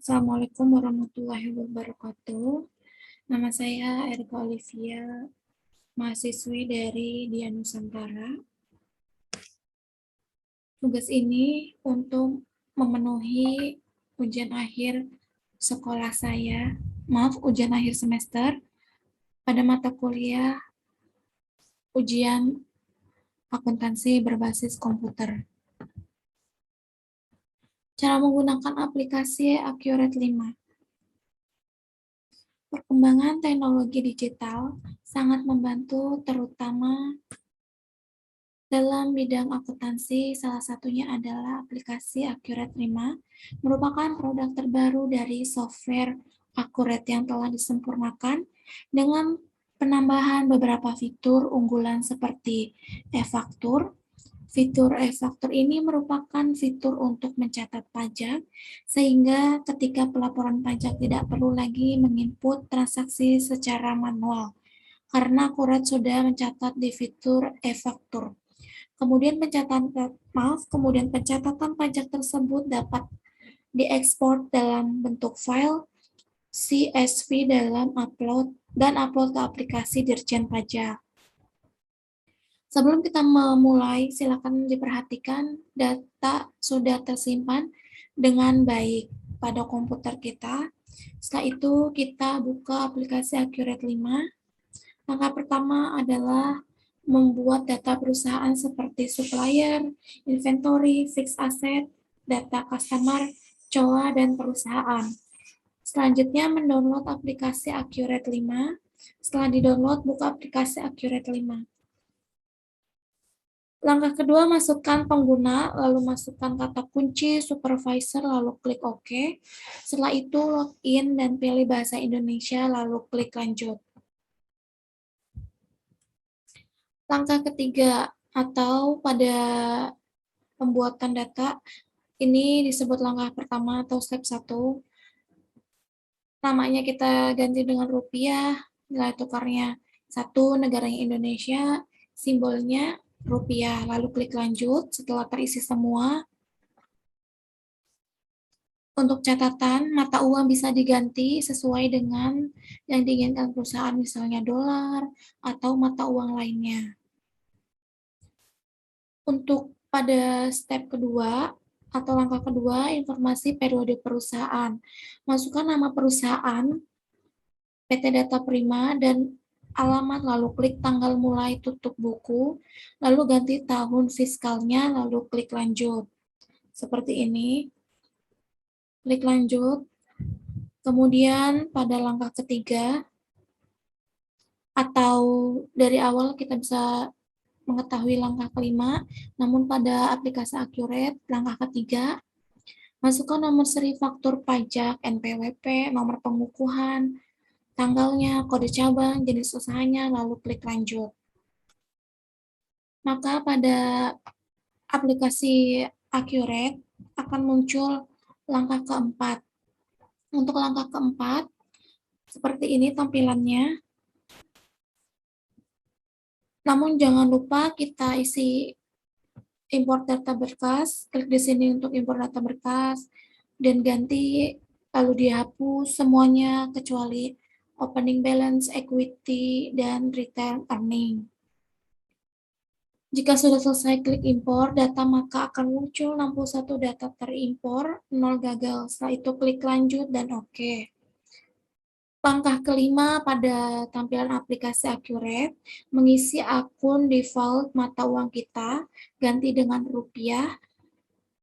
Assalamualaikum warahmatullahi wabarakatuh. Nama saya Erika Olivia, mahasiswi dari Dian Nusantara. Tugas ini untuk memenuhi ujian akhir sekolah saya, ujian akhir semester pada mata kuliah ujian akuntansi berbasis komputer. Cara menggunakan aplikasi Accurate 5. Perkembangan teknologi digital sangat membantu terutama dalam bidang akuntansi. Salah satunya adalah aplikasi Accurate 5, merupakan produk terbaru dari software Accurate yang telah disempurnakan dengan penambahan beberapa fitur unggulan seperti e-faktur. Fitur e-faktur ini merupakan fitur untuk mencatat pajak, sehingga ketika pelaporan pajak tidak perlu lagi menginput transaksi secara manual, karena Accurate sudah mencatat di fitur e-faktur. Kemudian pencatatan pajak tersebut dapat diekspor dalam bentuk file CSV dalam upload ke aplikasi Dirjen Pajak. Sebelum kita memulai, silakan diperhatikan data sudah tersimpan dengan baik pada komputer kita. Setelah itu kita buka aplikasi Accurate 5. Langkah pertama adalah membuat data perusahaan seperti supplier, inventory, fixed asset, data customer, COA, dan perusahaan. Selanjutnya mendownload aplikasi Accurate 5. Setelah didownload, buka aplikasi Accurate 5. Langkah kedua, masukkan pengguna, lalu masukkan kata kunci supervisor, lalu klik OK. Setelah itu login dan pilih bahasa Indonesia, lalu klik lanjut. Langkah ketiga atau pada pembuatan data, ini disebut langkah pertama atau step 1. Namanya kita ganti dengan rupiah, nilai tukarnya 1, negaranya Indonesia, simbolnya rupiah, lalu klik lanjut. Setelah terisi semua, untuk catatan, mata uang bisa diganti sesuai dengan yang diinginkan perusahaan, misalnya dolar atau mata uang lainnya. Untuk pada step kedua atau langkah kedua, informasi periode perusahaan. Masukkan nama perusahaan, PT Data Prima, dan alamat, lalu klik tanggal mulai tutup buku, lalu ganti tahun fiskalnya, lalu klik lanjut. Seperti ini. Klik lanjut. Kemudian pada langkah ketiga, atau dari awal kita bisa mengetahui langkah kelima, namun pada aplikasi Accurate, langkah ketiga, masukkan nomor seri faktur pajak, NPWP, nomor pengukuhan, tanggalnya, kode cabang, jenis usahanya, lalu klik lanjut. Maka pada aplikasi Accurate akan muncul langkah keempat. Untuk langkah keempat, seperti ini tampilannya. Namun jangan lupa kita isi import data berkas, klik di sini untuk import data berkas, dan ganti, lalu dihapus semuanya kecuali opening balance, equity, dan return earning. Jika sudah selesai klik import data, maka akan muncul 61 data terimpor, 0 gagal. Setelah itu klik lanjut dan OK. Langkah kelima pada tampilan aplikasi Accurate, mengisi akun default mata uang kita, ganti dengan rupiah.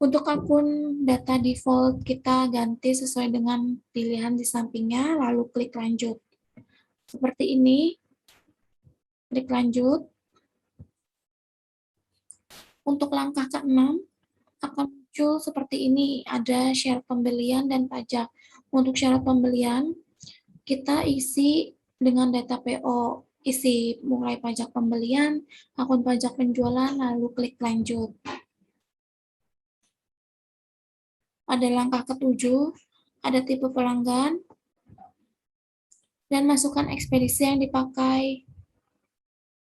Untuk akun data default kita ganti sesuai dengan pilihan di sampingnya, lalu klik lanjut. Seperti ini, klik lanjut. Untuk langkah ke-6, akan muncul seperti ini, ada syarat pembelian dan pajak. Untuk syarat pembelian, kita isi dengan data PO, isi mulai pajak pembelian, akun pajak penjualan, lalu klik lanjut. Pada langkah ke-7, ada tipe pelanggan, dan masukkan ekspedisi yang dipakai.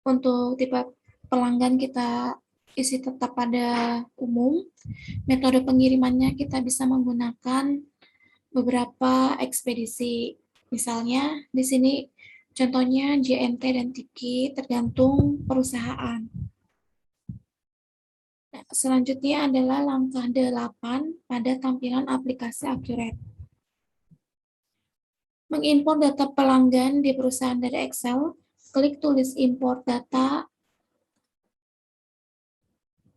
Untuk tipe pelanggan kita isi tetap pada umum. Metode pengirimannya kita bisa menggunakan beberapa ekspedisi. Misalnya di sini contohnya JNT dan Tiki tergantung perusahaan. Nah, selanjutnya adalah langkah 8 pada tampilan aplikasi Accurate. Mengimpor data pelanggan di perusahaan dari Excel, klik tulis import data,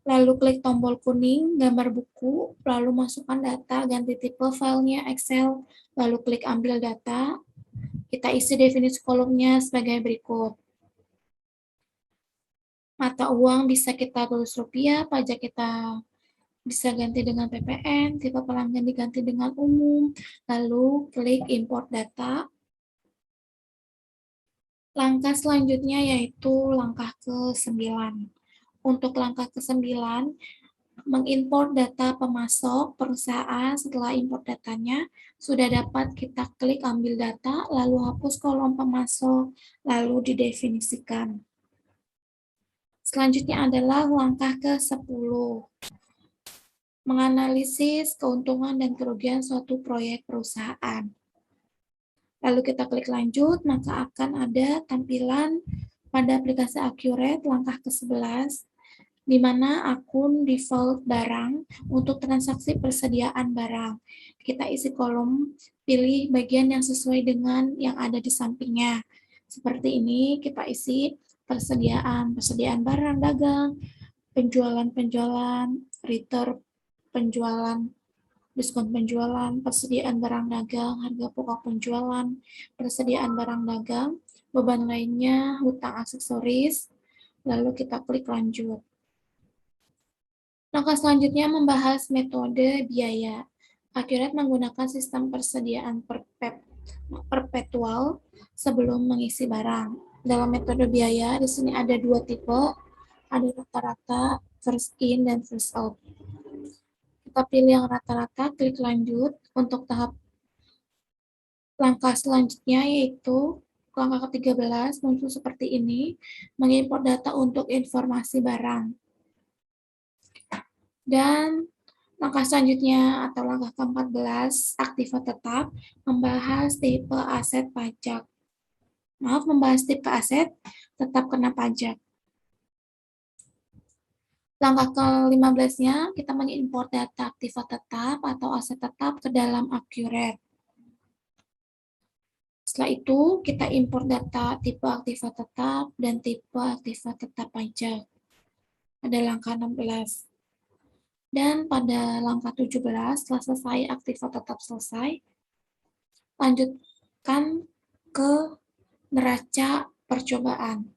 lalu klik tombol kuning, gambar buku, lalu masukkan data, ganti tipe filenya Excel, lalu klik ambil data. Kita isi definisi kolomnya sebagai berikut. Mata uang bisa kita tulis rupiah, pajak kita bisa ganti dengan PPN, tipe pelanggan diganti dengan umum, lalu klik import data. Langkah selanjutnya yaitu langkah ke-9. Untuk langkah ke-9, mengimport data pemasok perusahaan. Setelah import datanya, sudah dapat kita klik ambil data, lalu hapus kolom pemasok, lalu didefinisikan. Selanjutnya adalah langkah ke-10. Menganalisis keuntungan dan kerugian suatu proyek perusahaan. Lalu kita klik lanjut, maka akan ada tampilan pada aplikasi Accurate langkah ke-11, di mana akun default barang untuk transaksi persediaan barang. Kita isi kolom, pilih bagian yang sesuai dengan yang ada di sampingnya. Seperti ini, kita isi persediaan barang dagang, penjualan, return penjualan, diskon penjualan, persediaan barang dagang, harga pokok penjualan, persediaan barang dagang, beban lainnya, hutang aksesoris, lalu kita klik lanjut. Langkah selanjutnya membahas metode biaya. Accurate menggunakan sistem persediaan perpetual sebelum mengisi barang. Dalam metode biaya, di sini ada 2 tipe, ada rata-rata, first in, dan first out. Kita pilih yang rata-rata, klik lanjut. Untuk tahap langkah selanjutnya yaitu langkah ke-13 muncul seperti ini, mengimpor data untuk informasi barang. Dan langkah selanjutnya atau langkah ke-14, aktiva tetap, membahas tipe aset pajak. Membahas tipe aset tetap kena pajak. Langkah ke-15-nya, kita mengimpor data aktiva tetap atau aset tetap ke dalam Accurate. Setelah itu, kita impor data tipe aktiva tetap dan tipe aktiva tetap pajak. Pada langkah 16. Dan pada langkah 17, setelah selesai aktiva tetap selesai, lanjutkan ke neraca percobaan.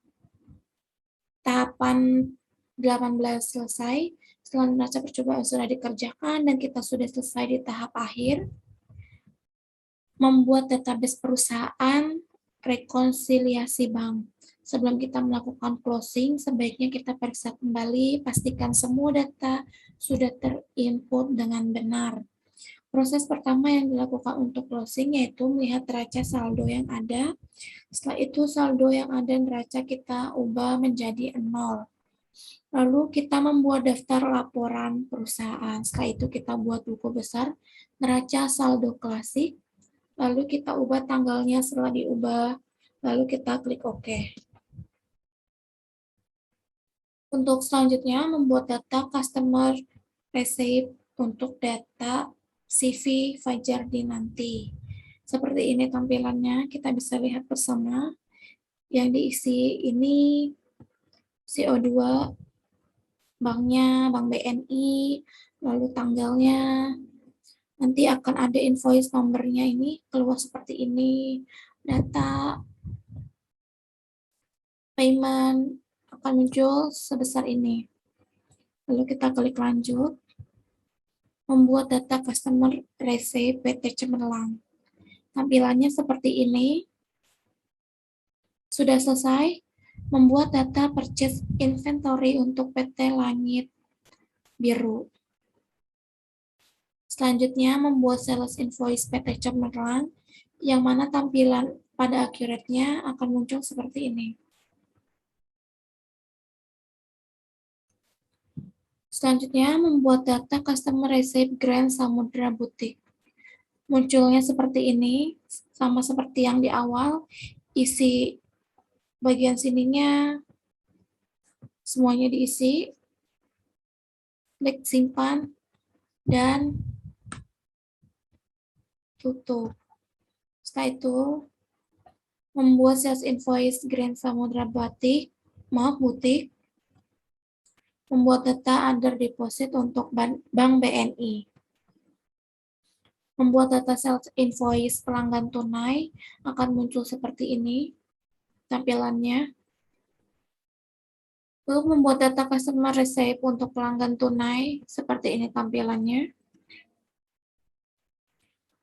Tahapan 18 selesai, setelah neraca percobaan sudah dikerjakan dan kita sudah selesai di tahap akhir, membuat database perusahaan, rekonsiliasi bank. Sebelum kita melakukan closing, sebaiknya kita periksa kembali, pastikan semua data sudah terinput dengan benar. Proses pertama yang dilakukan untuk closing yaitu melihat neraca saldo yang ada. Setelah itu saldo yang ada neraca kita ubah menjadi 0. Lalu kita membuat daftar laporan perusahaan. Setelah itu kita buat buku besar neraca saldo klasik. Lalu kita ubah tanggalnya. Setelah diubah, lalu kita klik OK. Untuk selanjutnya, membuat data customer receipt untuk data CV Fajar Dinanti. Seperti ini tampilannya, kita bisa lihat bersama. Yang diisi ini CO2, banknya, Bank BNI, lalu tanggalnya. Nanti akan ada invoice nomornya ini, keluar seperti ini. Data payment akan muncul sebesar ini. Lalu kita klik lanjut. Membuat data customer receipt PT Cemerlang. Tampilannya seperti ini. Sudah selesai. Membuat data purchase inventory untuk PT Langit Biru. Selanjutnya membuat sales invoice PT Cemerlang, yang mana tampilan pada Accurate-nya akan muncul seperti ini. Selanjutnya, membuat data customer receipt Grand Samudra Boutique. Munculnya seperti ini, sama seperti yang di awal, isi bagian sininya semuanya diisi, klik simpan, dan tutup. Setelah itu, membuat sales invoice Grand Samudra Butik, membuat data under deposit untuk Bank BNI. Membuat data sales invoice pelanggan tunai akan muncul seperti ini tampilannya. Lalu membuat data customer receipt untuk pelanggan tunai seperti ini tampilannya.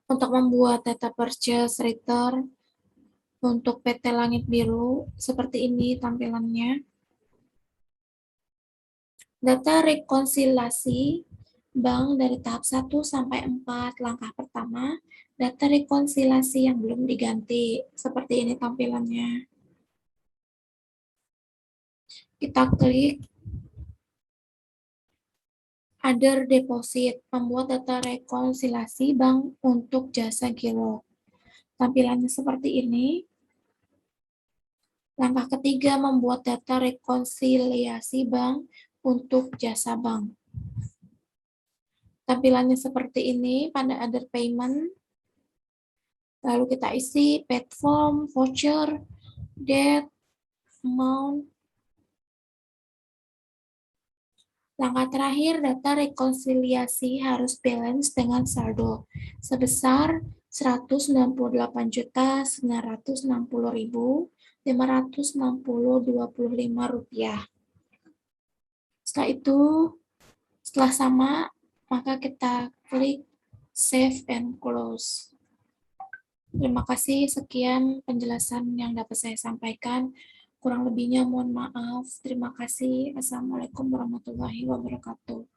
Untuk membuat data purchase return untuk PT Langit Biru seperti ini tampilannya. Data rekonsiliasi bank dari tahap 1 sampai 4. Langkah pertama, data rekonsiliasi yang belum diganti. Seperti ini tampilannya. Kita klik Other Deposit, membuat data rekonsiliasi bank untuk jasa giro. Tampilannya seperti ini. Langkah ketiga, membuat data rekonsiliasi bank untuk jasa bank. Tampilannya seperti ini pada Other Payment. Lalu kita isi paid form, voucher, date, amount. Langkah terakhir, data rekonsiliasi harus balance dengan saldo sebesar Rp198.960.525. Setelah itu, setelah sama, maka kita klik Save and Close. Terima kasih, sekian penjelasan yang dapat saya sampaikan. Kurang lebihnya mohon maaf. Terima kasih. Assalamualaikum warahmatullahi wabarakatuh.